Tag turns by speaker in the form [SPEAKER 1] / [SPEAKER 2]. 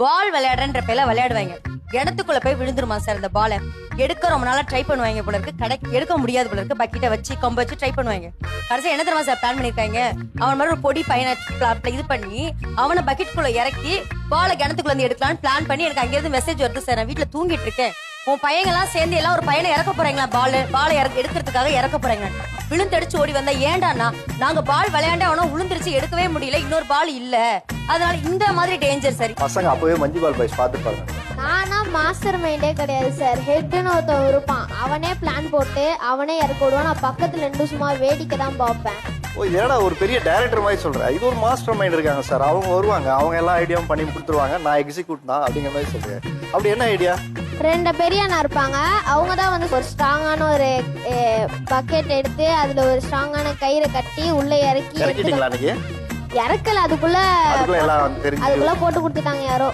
[SPEAKER 1] பால் விளையாடுறன்ற பேர்ல விளையாடுவாங்க. கிணத்துக்குள்ள போய் விழுந்துருமா சார் இந்த பாலை. எடுக்க ரொம்ப நாளா ட்ரை பண்ணுவாங்க போல இருக்கு. எடுக்க முடியாது போல இருக்கு. பக்கெட்டை வச்சு கொம்ப வச்சு ட்ரை பண்ணுவாங்க. கடைசியா என்ன தெரியுமா சார் பிளான் பண்ணிருக்காங்க? அவன் மாதிரி ஒரு பொடி பையனை இது பண்ணி அவனை பக்கெட்டுக்குள்ள இறக்கி பாலை கிணத்துக்குள்ள இருந்து எடுக்கலாம்னு பிளான் பண்ணி எனக்கு அங்கிருந்து மெசேஜ் வருது சார். நான் வீட்டுல தூங்கிட்டு இருக்கேன். உன் பையங்க எல்லாம் சேர்ந்து எல்லாம் ஒரு பையனை இறக்க போறாங்களா? பாலை எடுக்கிறதுக்காக இறக்க போறாங்க. விழுந்தடிச்சு ஓடி வந்தா ஏண்டானா நாங்க பால் விளையாண்ட அவனா விழுந்துருச்சு, எடுக்கவே முடியல, இன்னொரு பால் இல்ல, அதனால இந்த மாதிரி டேஞ்சர். சரி
[SPEAKER 2] பசங்க அப்பவே மஞ்சு பால் பாய்ஸ் பாத்துப்பாங்க.
[SPEAKER 3] நானா மாஸ்டர் மைண்டே கிடையாது சார். ஹெட்னு ஒருத்தன் இருப்பான், அவனே பிளான் போட்டு அவனே இறக்க விடுவான். நான் பக்கத்துல ரெண்டு சும்மா வேடிக்கை தான் பார்ப்பேன்.
[SPEAKER 2] ஓ ஏடா ஒரு பெரிய டைரக்டர் மாதிரி சொல்றேன். இது ஒரு மாஸ்டர் மைண்ட் இருக்காங்க சார். அவங்க வருவாங்க, அவங்க எல்லா ஐடியாவும் பண்ணி கொடுத்துருவாங்க. நான் எக்ஸிக்யூட் தான் அப்படிங்கிற மாதிரி சொல்றேன். அப்படி என்ன ஐடியா?
[SPEAKER 3] ரெண்டு பெரியண்ணா இருப்பாங்க, அவங்க தான் வந்து ஒரு ஸ்ட்ராங்கான ஒரு பக்கெட் எடுத்து அதுல ஒரு ஸ்ட்ராங்கான கயிறை கட்டி உள்ள இறக்கி
[SPEAKER 2] இறக்கிட்டீங்களா? அன்னைக்கு
[SPEAKER 3] இறக்கல, அதுக்குள்ள
[SPEAKER 2] எல்லாம் தெரிஞ்சு
[SPEAKER 3] அதுக்குள்ள போட்டு கொடுத்துட்டாங்க யாரோ.